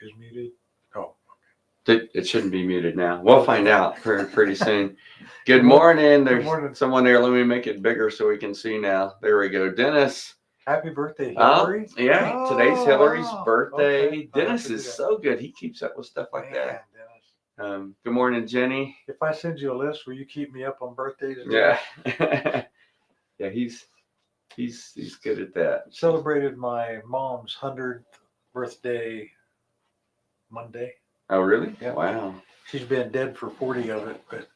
is muted. Oh, It shouldn't be muted now. We'll find out pretty soon. Good morning. There's someone there. Let me make it bigger so we can see now. There we go. Dennis. Happy birthday, Hillary. Yeah, today's Hillary's wow. birthday. Okay. Dennis is so good. He keeps up with stuff like that. Good morning, Jenny. If I send you a list, will you keep me up on birthdays? Yeah. Yeah, he's good at that. Celebrated my mom's 100th birthday Monday. Oh, really? Yeah. Wow. She's been dead for 40 of it, but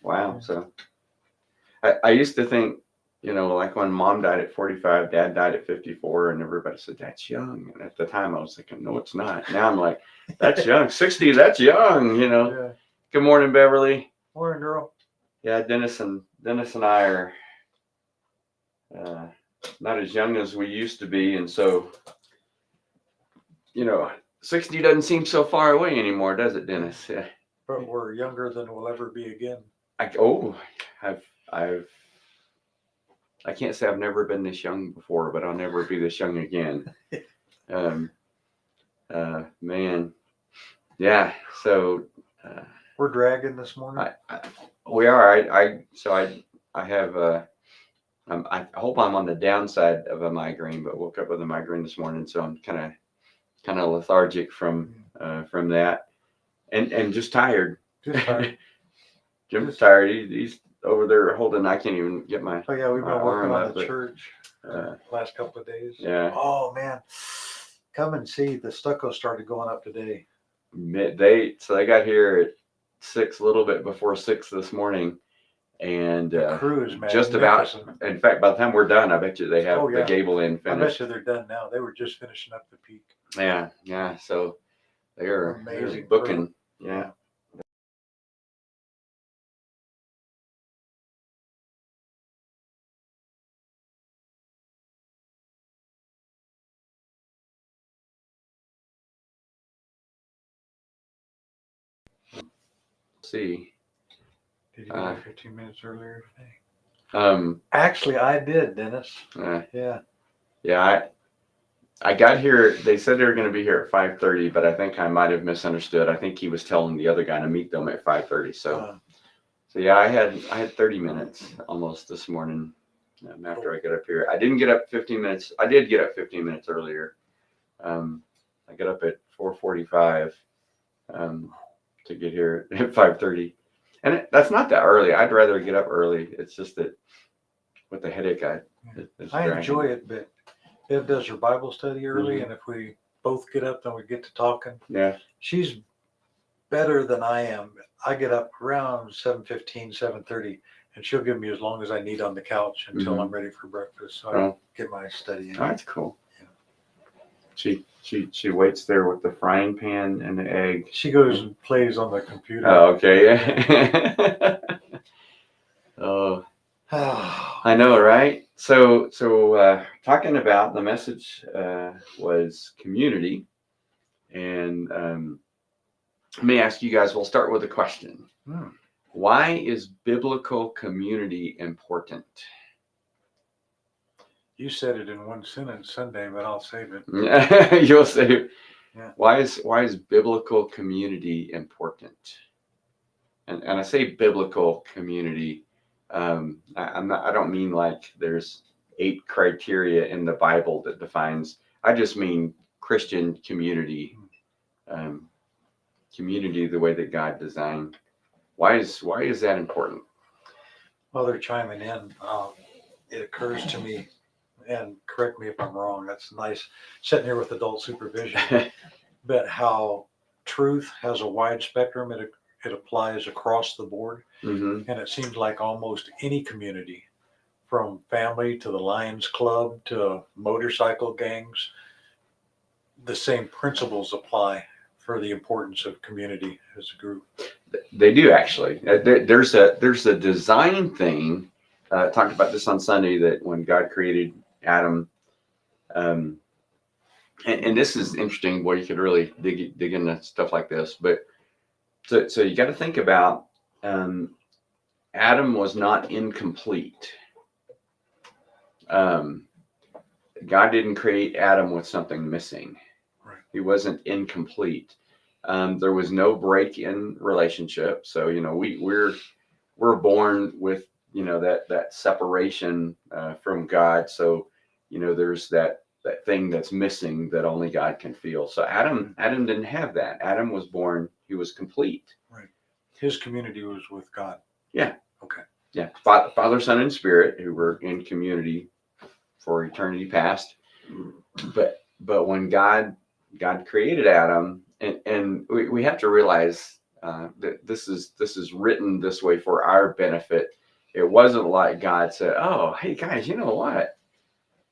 wow. So I used to think, like when mom died at 45, dad died at 54, and everybody said, that's young. And at the time I was thinking, no, it's not. Now I'm like, that's young. 60, that's young, Yeah. Good morning, Beverly. Morning, girl. Yeah, Dennis and I are not as young as we used to be. And so, 60 doesn't seem so far away anymore, does it, Dennis? Yeah. But we're younger than we'll ever be again. I can't say I've never been this young before, but I'll never be this young again. Man. Yeah. So we're dragging this morning. We are. I have I hope I'm on the downside of a migraine, but woke up with a migraine this morning, so I'm kind of lethargic from that, and just tired. Jim's tired. He's over there holding. I can't even get my. Oh yeah, we've been working on the but, church last couple of days. Yeah. Oh man, come and see. The stucco started going up today. So they got here at 6, a little bit before 6 this morning, and the crew is just about. In fact, by the time we're done, I bet you they have the gable end finished. I bet you they're done now. They were just finishing up the peak. Yeah. So they're amazing booking. crew. Yeah. See. Did you get there 15 minutes earlier today? Actually, I did, Dennis. Yeah. I got here. They said they were going to be here at 5:30, but I think I might have misunderstood. I think he was telling the other guy to meet them at 5:30. So yeah, I had 30 minutes almost this morning after I got up here. I didn't get up 15 minutes. I did get up 15 minutes earlier. I got up at 4:45 to get here at 5:30, and that's not that early. I'd rather get up early. It's just that with the headache, I enjoy it, but Bev does her Bible study early, and if we both get up, then we get to talking. Yeah. She's better than I am. I get up around 7:15, 7:30, and she'll give me as long as I need on the couch until I'm ready for breakfast. So I get my study in. Oh, that's cool. Yeah. She waits there with the frying pan and the egg. She goes and plays on the computer. Oh, okay. Oh, I know, right? So talking about the message was community, and let me ask you guys. We'll start with a question. Why is biblical community important? You said it in one sentence Sunday, but I'll save it. You'll save it. Yeah. Why is biblical community important? And I say biblical community. I don't mean like there's 8 criteria in the Bible that defines. I just mean Christian community, community the way that God designed. Why is that important? Well, they're chiming in. It occurs to me, and correct me if I'm wrong. That's nice sitting here with adult supervision. But how truth has a wide spectrum. It applies across the board. And it seems like almost any community, from family to the Lions Club to motorcycle gangs, the same principles apply for the importance of community as a group. They do, actually. There's a design thing. Talked about this on Sunday, that when God created Adam, and this is interesting. Boy, you could really dig into stuff like this. But so you got to think about Adam was not incomplete. God didn't create Adam with something missing. Right. He wasn't incomplete. There was no break in relationship. So, we're born with, that separation from God. So, there's that thing that's missing that only God can feel. So Adam didn't have that. Adam was born, he was complete. Right. His community was with God. Yeah. Okay. Yeah. Father, Son, and Spirit, who were in community for eternity past. But when God created Adam, and we have to realize that this is written this way for our benefit. It wasn't like God said, "Oh, hey guys, you know what?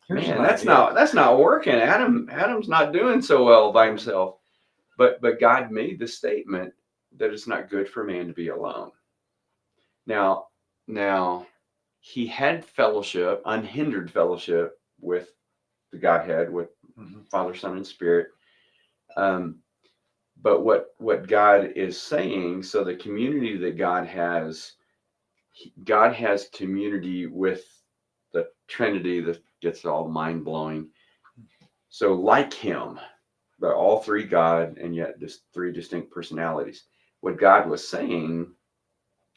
Here's Man, an that's idea. not working. Adam's not doing so well by himself." But God made the statement that it's not good for man to be alone. Now he had fellowship, unhindered fellowship with the Godhead, with Father, Son, and Spirit. But what God is saying, so the community that God has community with the Trinity that gets all mind blowing. So like him, they're all three God and yet just three distinct personalities. What God was saying,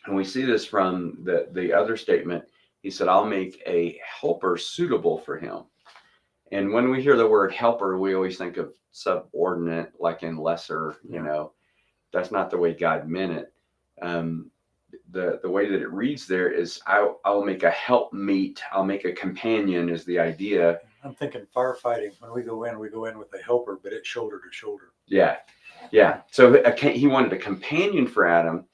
and we see this from the other statement, he said, I'll make a helper suitable for him. And when we hear the word helper, we always think of subordinate, like in lesser, that's not the way God meant it. The way that it reads there is I'll make a helpmeet. I'll make a companion is the idea. I'm thinking firefighting. When we go in with a helper, but it's shoulder to shoulder. Yeah. Yeah. So he wanted a companion for Adam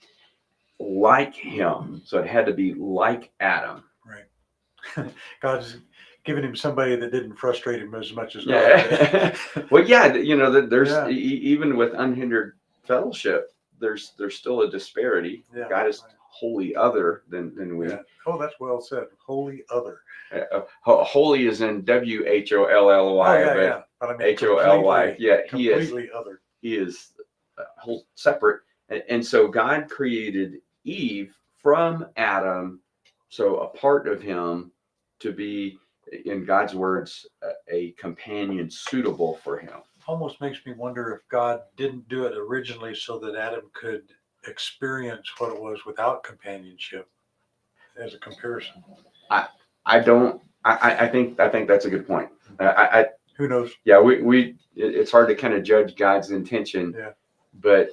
like him. So it had to be like Adam. Right. God's giving him somebody that didn't frustrate him as much as God did. Well, yeah, there's even with unhindered fellowship, there's still a disparity. Yeah, God is wholly other than we. Yeah. Oh, that's well said. Wholly other. Holy is in WHOLLY, but I mean HOLY. Yeah, he is completely other. He is whole separate, and so God created Eve from Adam, so a part of him to be, in God's words, a companion suitable for him. Almost makes me wonder if God didn't do it originally so that Adam could experience what it was without companionship as a comparison. I think that's a good point. Who knows? Yeah, it's hard to kind of judge God's intention. Yeah. But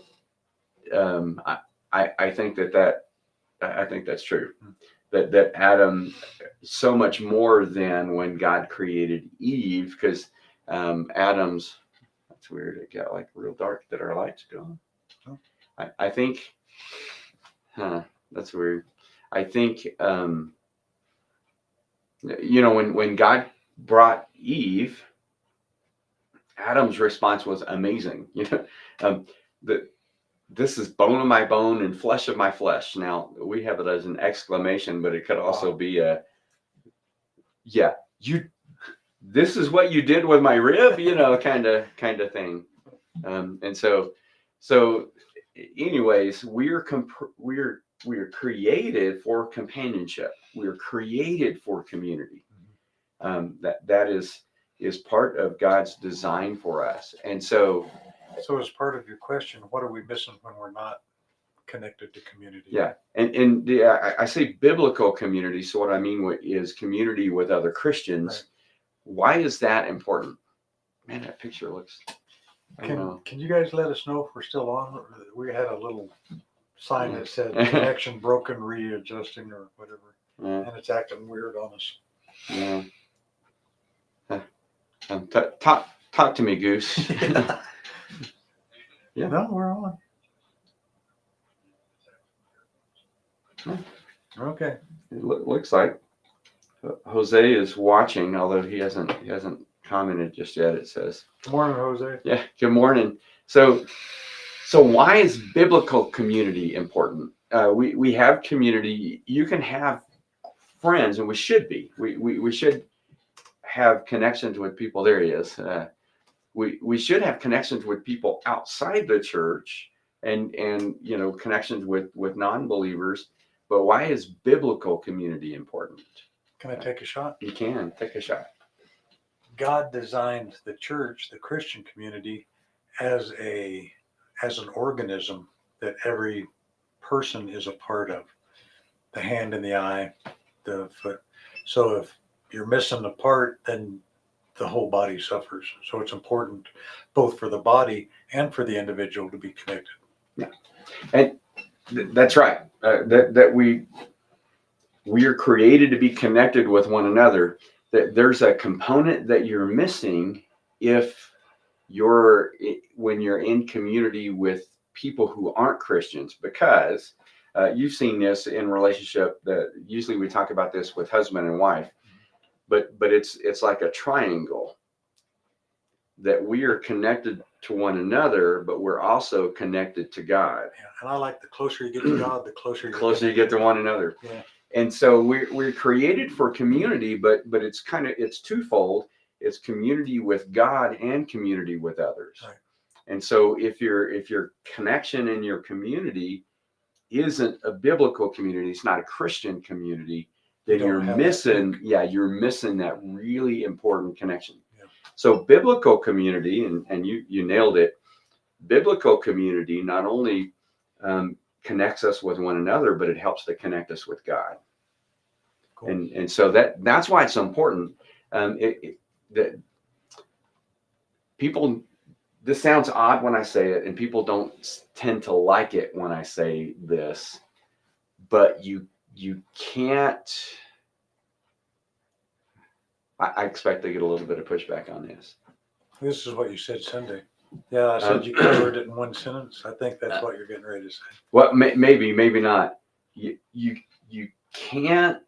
I think that's true. That Adam, so much more than when God created Eve, because Adam's, that's weird. It got like real dark that our lights go on. I think, that's weird. I think, when God brought Eve, Adam's response was amazing. This is bone of my bone and flesh of my flesh. Now we have it as an exclamation, but it could also be this is what you did with my rib, kind of thing. And so anyways, we're created for companionship. We're created for community. That is part of God's design for us. And so as part of your question, what are we missing when we're not connected to community? Yeah. And I say biblical community. So what I mean is community with other Christians. Right. Why is that important? Man, that picture looks, Can you guys let us know if we're still on? We had a little sign that said connection broken, readjusting or whatever. Yeah. And it's acting weird on us. Yeah. Talk to me, Goose. Yeah. No, we're on. Okay. It looks like Jose is watching, although he hasn't commented just yet. It says. Good morning, Jose. Yeah. Good morning. So why is biblical community important? We have community. You can have friends, and we should be. We should have connections with people. There he is. We should have connections with people outside the church and connections with non-believers. But why is biblical community important? Can I take a shot? You can take a shot. God designed the church, the Christian community, as an organism that every person is a part of. The hand and the eye, the foot. So if you're missing a part, then the whole body suffers. So it's important both for the body and for the individual to be connected. Yeah, and that's right. That we are created to be connected with one another. That there's a component that you're missing if when you're in community with people who aren't Christians, because you've seen this in relationship. That usually we talk about this with husband and wife, but it's like a triangle, that we are connected to one another, but we're also connected to God. Yeah, and I like the closer you get to God, the closer you get to one another. Yeah. And so we're created for community, but it's twofold. It's community with God and community with others. Right. And so if your connection in your community isn't a biblical community, it's not a Christian community, then you're missing that really important connection. Yeah. So biblical community, and you nailed it. Biblical community not only connects us with one another, but it helps to connect us with God. Cool. And so that's why it's so important. That people, this sounds odd when I say it, and people don't tend to like it when I say this, but you can't. I expect to get a little bit of pushback on this. This is what you said Sunday. Yeah, I said you covered it in one sentence. I think that's what you're getting ready to say. Well, maybe not. You can't.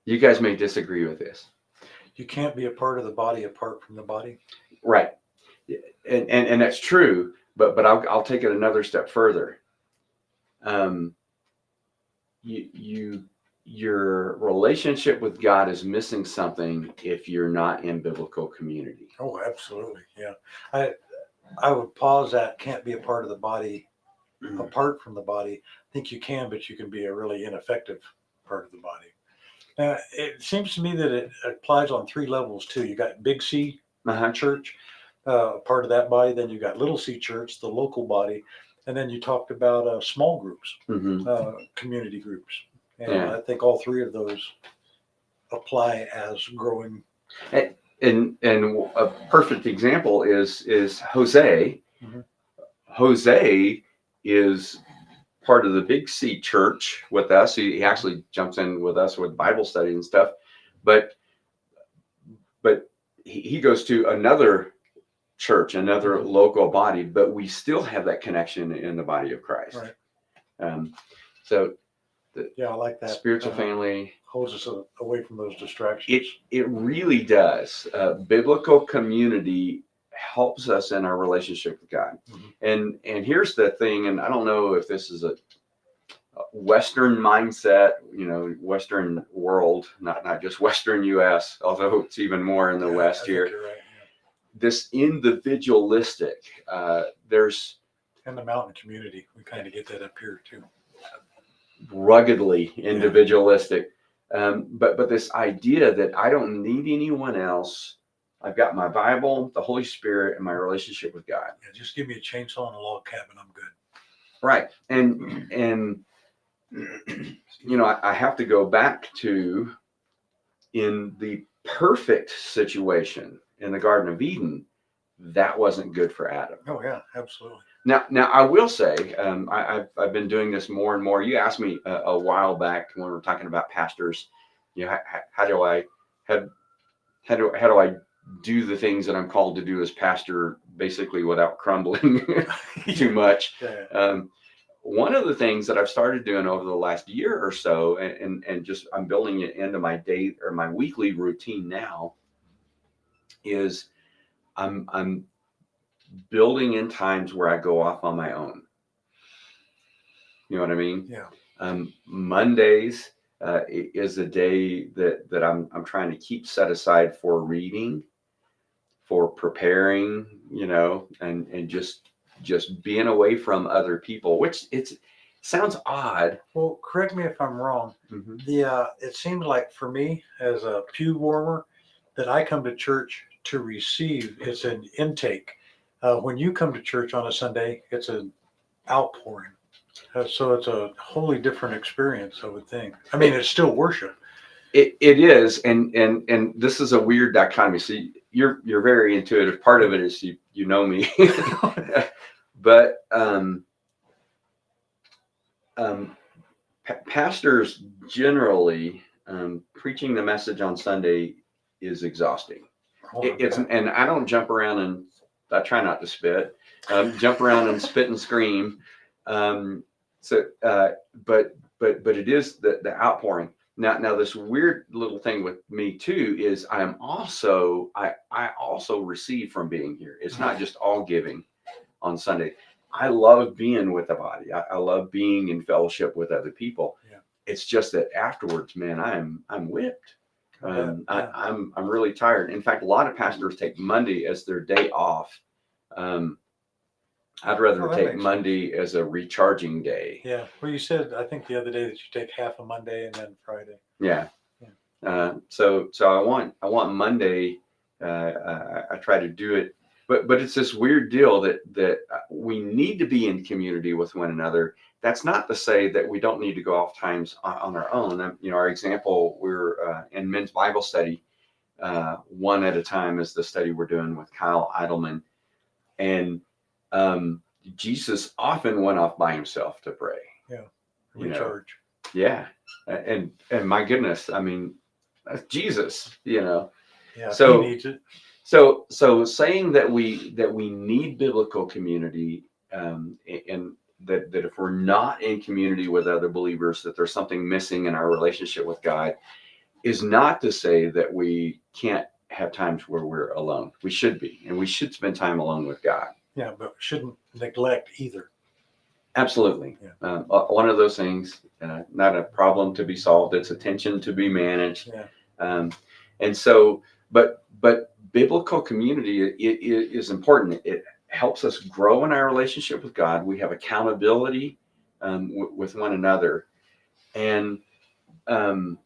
You guys may disagree with this. You can't be a part of the body apart from the body. Right, and that's true. But I'll take it another step further. Your relationship with God is missing something if you're not in biblical community. Oh, absolutely. Yeah. I would pause that can't be a part of the body apart from the body. I think you can, but you can be a really ineffective part of the body. Now, it seems to me that it applies on three levels too. You got big C church, part of that body. Then you got little C church, the local body. And then you talked about small groups, community groups. And yeah. I think all three of those apply as growing. And a perfect example is Jose. Mm-hmm. Jose is part of the big C church with us. He actually jumps in with us with Bible study and stuff. But he goes to another church, another local body, but we still have that connection in the body of Christ. Right. So I like that. Spiritual family holds us away from those distractions. It really does. Biblical community helps us in our relationship with God. Mm-hmm. And here's the thing, and I don't know if this is a Western mindset, Western world, not just Western U.S., although it's even more in the West here. You're right, yeah. This individualistic, there's in the mountain community, we kind of get that up here too. Ruggedly individualistic, but this idea that I don't need anyone else. I've got my Bible, the Holy Spirit, and my relationship with God. Yeah, just give me a chainsaw and a log cabin, I'm good. Right, and I have to go back to in the perfect situation in the Garden of Eden, that wasn't good for Adam. Oh yeah, absolutely. Now I will say, I've been doing this more and more. You asked me a while back when we were talking about pastors, how do I do the things that I'm called to do as pastor, basically without crumbling too much. Yeah. One of the things that I've started doing over the last year or so, and just I'm building it into my day or my weekly routine now, is I'm building in times where I go off on my own. You know what I mean? Yeah. Mondays is a day that I'm trying to keep set aside for reading, for preparing, and just being away from other people, which it sounds odd. Well, correct me if I'm wrong. Mm-hmm. It seems like for me as a pew warmer that I come to church to receive. It's an intake. When you come to church on a Sunday, it's an outpouring. So it's a wholly different experience, I would think. I mean, it's still worship. It is, and this is a weird dichotomy. So you're very intuitive. Part of it is you know me, but pastors generally preaching the message on Sunday is exhausting. And I don't jump around and I try not to spit, jump around and spit and scream. But it is the outpouring. Now this weird little thing with me too is I also receive from being here. It's not just all giving on Sunday. I love being with the body. I love being in fellowship with other people. Yeah. It's just that afterwards, man, I'm whipped. I'm really tired. In fact, a lot of pastors take Monday as their day off. I'd rather take Monday as a recharging day. Yeah. Well, you said, I think the other day that you take half a Monday and then Friday. Yeah. So I want Monday. I try to do it, but it's this weird deal that we need to be in community with one another. That's not to say that we don't need to go off times on our own. Our example, we're in men's Bible study, one at a time is the study we're doing with Kyle Eidelman. And Jesus often went off by himself to pray. Yeah. Recharge. Yeah. And my goodness, I mean, that's Jesus, Yeah. So he needs it. So saying that we need biblical community, and that if we're not in community with other believers, that there's something missing in our relationship with God, is not to say that we can't have times where we're alone. We should be, and we should spend time alone with God. Yeah, but shouldn't neglect either. Absolutely. Yeah. One of those things, not a problem to be solved. It's a tension to be managed. Yeah. And so, but biblical community is important. It helps us grow in our relationship with God. We have accountability with one another. And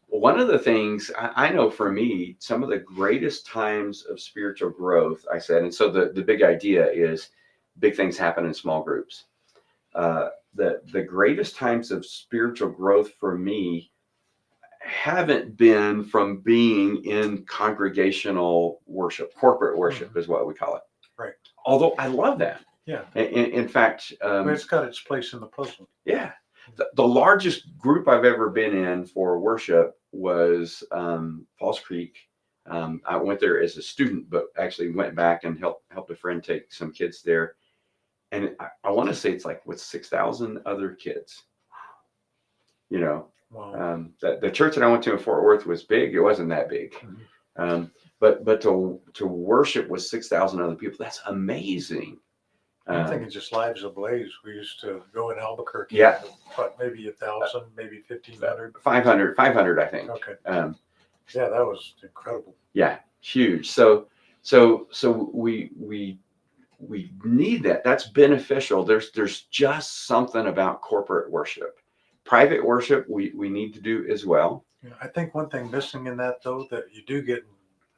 one of the things I know for me, some of the greatest times of spiritual growth, I said, and so the big idea is big things happen in small groups. The greatest times of spiritual growth for me haven't been from being in congregational worship. Corporate worship is what we call it. Right. Although I love that. Yeah. In fact, it's got its place in the puzzle. Yeah. The largest group I've ever been in for worship was Falls Creek. I went there as a student, but actually went back and helped a friend take some kids there. And I want to say it's like with 6,000 other kids. Wow. The church that I went to in Fort Worth was big. It wasn't that big. Mm-hmm. But to worship with 6,000 other people, that's amazing. I'm thinking just lives ablaze. We used to go in Albuquerque. Yeah. What, maybe 1,000, maybe 1,500? 500, I think. Okay. Yeah, that was incredible. Yeah, huge. So we need that. That's beneficial. There's just something about corporate worship. Private worship we need to do as well. Yeah, I think one thing missing in that, though, that you do get in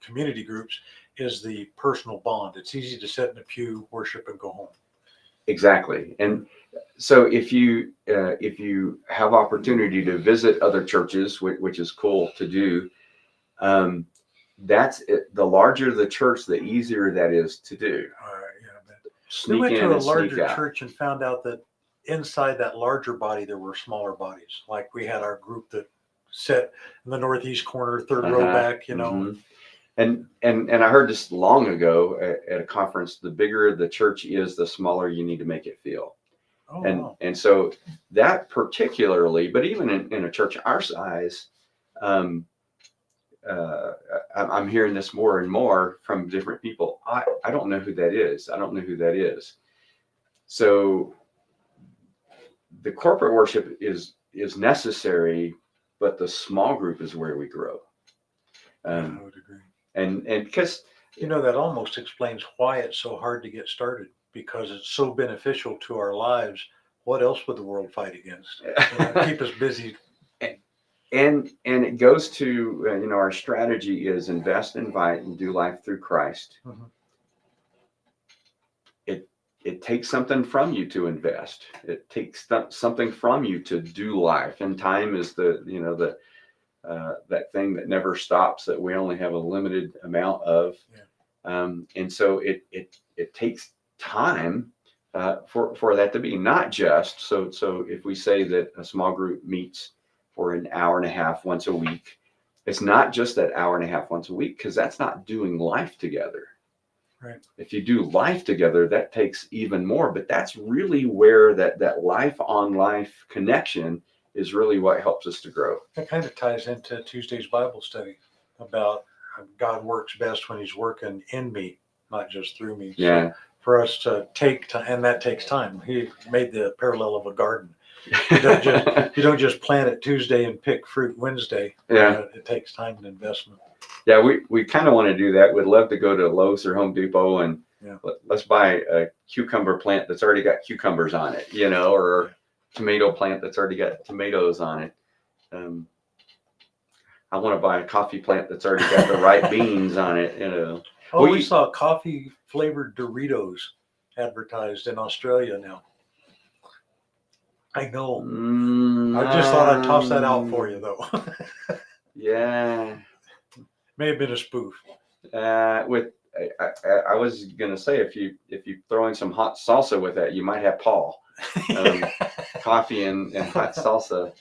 community groups is the personal bond. It's easy to sit in a pew, worship, and go home. Exactly. And so if you have opportunity to visit other churches, which is cool to do, that's it. The larger the church, the easier that is to do. We went to a larger church and found out that inside that larger body, there were smaller bodies. Like we had our group that sat in the northeast corner, third row back, Mm-hmm. And I heard this long ago at a conference, the bigger the church is, the smaller you need to make it feel. Oh, and so that particularly, but even in a church our size, I'm hearing this more and more from different people. I don't know who that is. I don't know who that is. So the corporate worship is necessary, but the small group is where we grow. I would agree. And because that almost explains why it's so hard to get started, because it's so beneficial to our lives. What else would the world fight against? Keep us busy. and it goes to our strategy is invest, invite, and do life through Christ. Mhm. It takes something from you to invest. It takes something from you to do life, and time is that thing that never stops, that we only have a limited amount of. Yeah. And so it takes time for that to be not just so if we say that a small group meets for an hour and a half once a week, it's not just that hour and a half once a week, because that's not doing life together. Right. If you do life together, that takes even more, but that's really where that life on life connection is really what helps us to grow. That kind of ties into Tuesday's Bible study about God works best when he's working in me, not just through me. Yeah. So for us to take time, and that takes time. He made the parallel of a garden. You don't just plant it Tuesday and pick fruit Wednesday. Yeah. It takes time and investment. Yeah, we kind of want to do that. We'd love to go to Lowe's or Home Depot and let's buy a cucumber plant that's already got cucumbers on it, or tomato plant that's already got tomatoes on it. I want to buy a coffee plant that's already got the right beans on it, Oh, we saw coffee flavored Doritos advertised in Australia now. I know. I just thought I'd toss that out for you, though. Yeah. May have been a spoof. I was gonna say, if you throw in some hot salsa with that, you might have Paul. Coffee and hot salsa.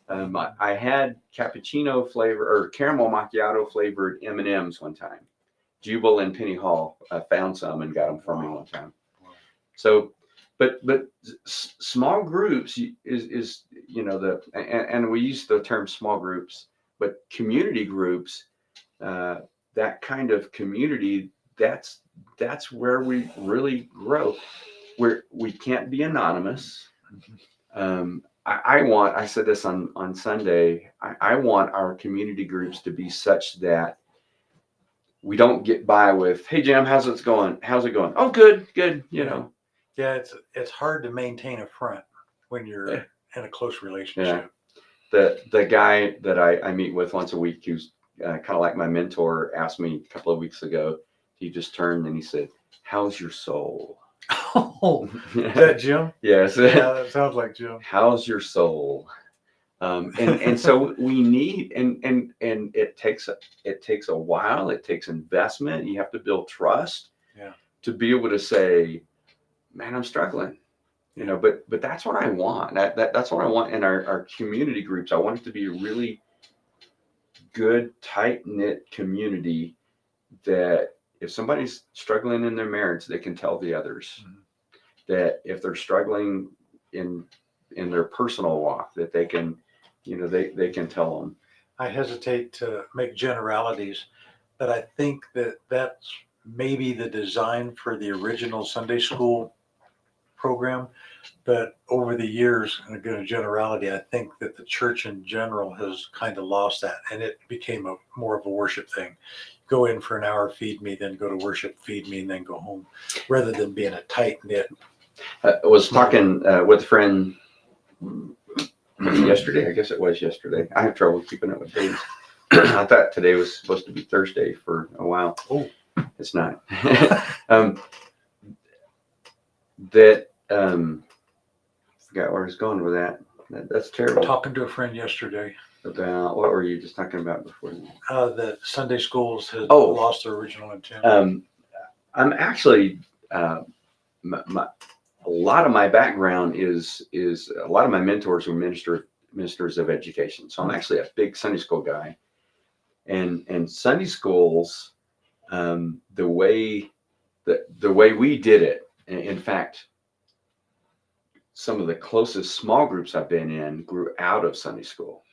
I had cappuccino flavor or caramel macchiato flavored M&Ms one time. Jubal and Penny Hall found some and got them for me one time. So, but small groups is and we use the term small groups, but community groups, that kind of community, that's where we really grow. We can't be anonymous. I said this on Sunday, I want our community groups to be such that we don't get by with, hey Jim, how's it going? Oh, good. Yeah, it's hard to maintain a front when you're in a close relationship. Yeah. The guy that I meet with once a week, who's kind of like my mentor, asked me a couple of weeks ago. He just turned and he said, "How's your soul?" Oh, is that Jim? Yes. Yeah, that sounds like Jim. How's your soul? And so we need, and it takes a while. It takes investment. You have to build trust. Yeah. To be able to say, man, I'm struggling. But that's what I want. That's what I want in our community groups. I want it to be a really good, tight-knit community that if somebody's struggling in their marriage, they can tell the others. Mm-hmm. That if they're struggling in their personal walk, that they can, they can tell them. I hesitate to make generalities, but I think that's maybe the design for the original Sunday school program. But over the years, and again, a generality, I think that the church in general has kind of lost that, and it became more of a worship thing. Go in for an hour, feed me, then go to worship, feed me, and then go home, rather than being a tight knit. I was talking with a friend yesterday. I guess it was yesterday. I have trouble keeping up with days. I thought today was supposed to be Thursday for a while. Oh, it's not. Forgot where I was going with that. That's terrible. Talking to a friend yesterday. About what were you just talking about before? That Sunday schools had lost their original intent. I'm actually a lot of my background is a lot of my mentors were ministers of education. So I'm actually a big Sunday school guy, and Sunday schools, the way we did it. In fact, some of the closest small groups I've been in grew out of Sunday school.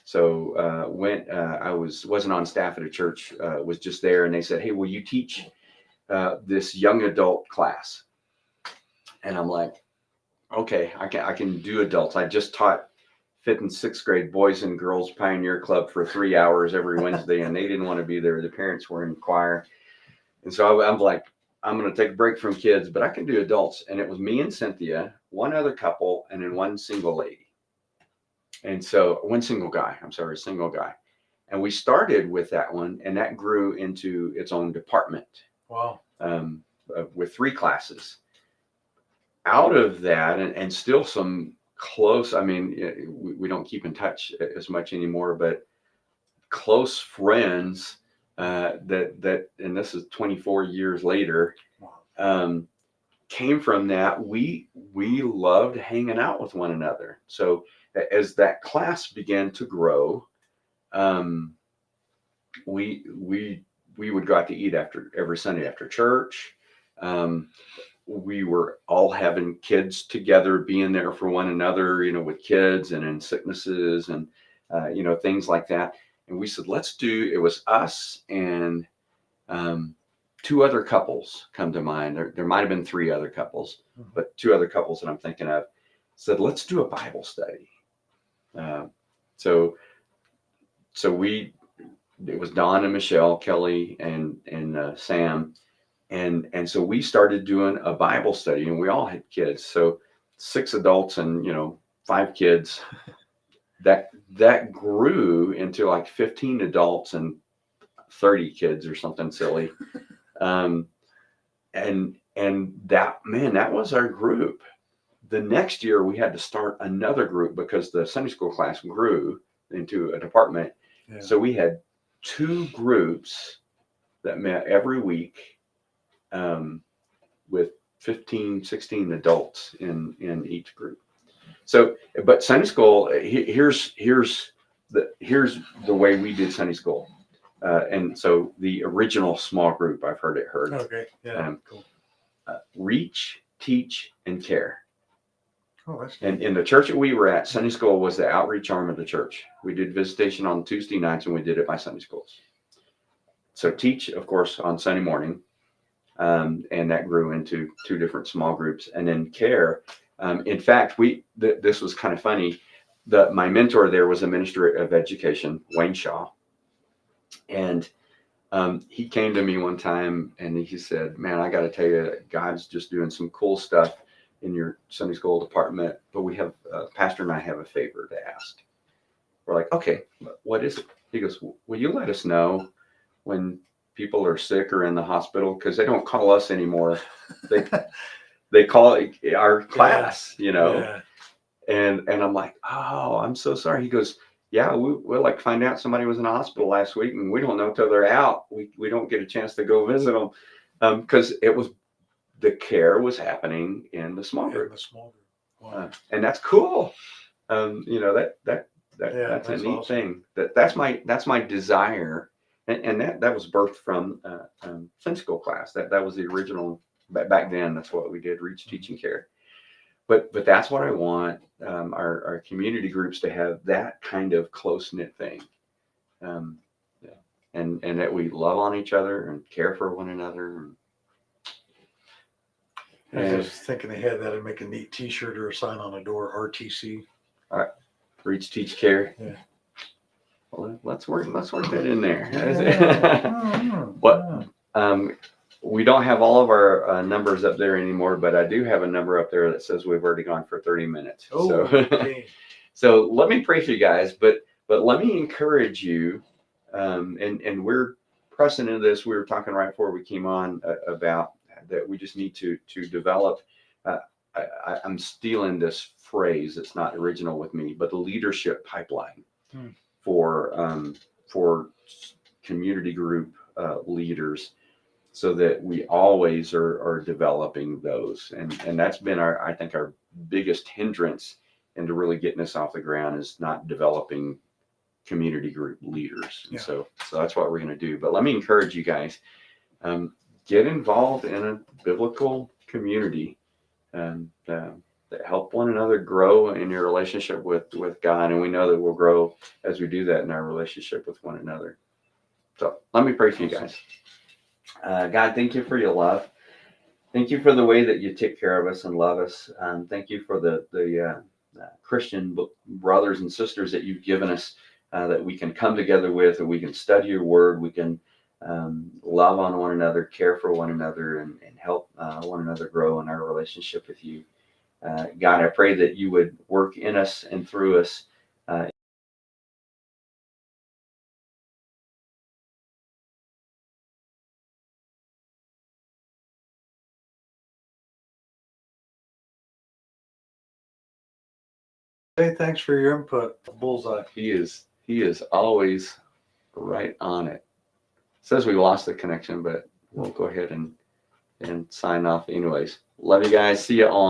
So when I wasn't on staff at a church, was just there, and they said, "Hey, will you teach this young adult class?" And I'm like, "Okay, I can do adults." I just taught 5th and 6th grade boys and girls Pioneer Club for 3 hours every Wednesday, and they didn't want to be there. The parents were in choir, and so I'm like, I'm going to take a break from kids, but I can do adults. And it was me and Cynthia, one other couple, and then one single lady. And so one single guy, I'm sorry, single guy. And we started with that one, and that grew into its own department. Wow. With 3 classes. Out of that, and still some close, I mean, we don't keep in touch as much anymore, but close friends that, and this is 24 years later, came from that. We loved hanging out with one another. So as that class began to grow, we would go out to eat after every Sunday after church. We were all having kids together, being there for one another, with kids and in sicknesses and things like that. And we said, it was us and 2 other couples come to mind. There might have been 3 other couples, but 2 other couples that I'm thinking of said, let's do a Bible study. So it was Don and Michelle, Kelly and Sam. And so we started doing a Bible study, and we all had kids. So 6 adults and, 5 kids. That grew into like 15 adults and 30 kids or something silly. And that was our group. The next year we had to start another group because the Sunday school class grew into a department. Yeah. So we had 2 groups that met every week, with 15, 16 adults in each group. So, but Sunday school, here's the way we did Sunday school. And so the original small group, I've heard it. Okay. Yeah. Cool. Reach, teach, and care. Oh, that's and in the church that we were at, Sunday school was the outreach arm of the church. We did visitation on Tuesday nights, and we did it by Sunday schools. So teach, of course, on Sunday morning. And that grew into 2 different small groups. And then care. In fact, this was kind of funny. My mentor there was a minister of education, Wayne Shaw. And he came to me one time and he said, man, I got to tell you, God's just doing some cool stuff in your Sunday school department. But we have, Pastor and I have a favor to ask. We're like, okay, what is it? He goes, will you let us know when people are sick or in the hospital? Because they don't call us anymore. They call our class, Yeah. And I'm like, oh, I'm so sorry. He goes, yeah, we'll like find out somebody was in the hospital last week and we don't know till they're out. We don't get a chance to go visit them because the care was happening in the small group. Wow. And that's cool. That's a neat awesome thing. That's my desire. And that was birthed from Sunday school class. That was the original. Back then, that's what we did: reach, teach, and care. But that's what I want our community groups to have, that kind of close knit thing, and that we love on each other and care for one another. I was thinking ahead that I'd make a neat T-shirt or a sign on a door: RTC. All right, reach, teach, care. Yeah. Well, let's work that in there. Yeah. What? We don't have all of our numbers up there anymore, but I do have a number up there that says we've already gone for 30 minutes. Oh, so, okay. So let me pray for you guys, but let me encourage you. And we're pressing into this. We were talking right before we came on about that. We just need to develop. I'm stealing this phrase. It's not original with me, but the leadership pipeline for community group leaders, so that we always are developing those. And that's been I think our biggest hindrance into really getting us off the ground, is not developing community group leaders. And so that's what we're going to do. But let me encourage you guys, get involved in a biblical community and that help one another grow in your relationship with God. And we know that we'll grow as we do that in our relationship with one another. So let me pray for you guys. God, thank you for your love. Thank you for the way that you take care of us and love us. Thank you for the Christian brothers and sisters that you've given us, that we can come together with, that we can study your word, we can love on one another, care for one another, and help one another grow in our relationship with you. God, I pray that you would work in us and through us Hey, thanks for your input. Bullseye. He is always right on it. Says we lost the connection, but we'll go ahead and sign off anyways. Love you guys. See you all.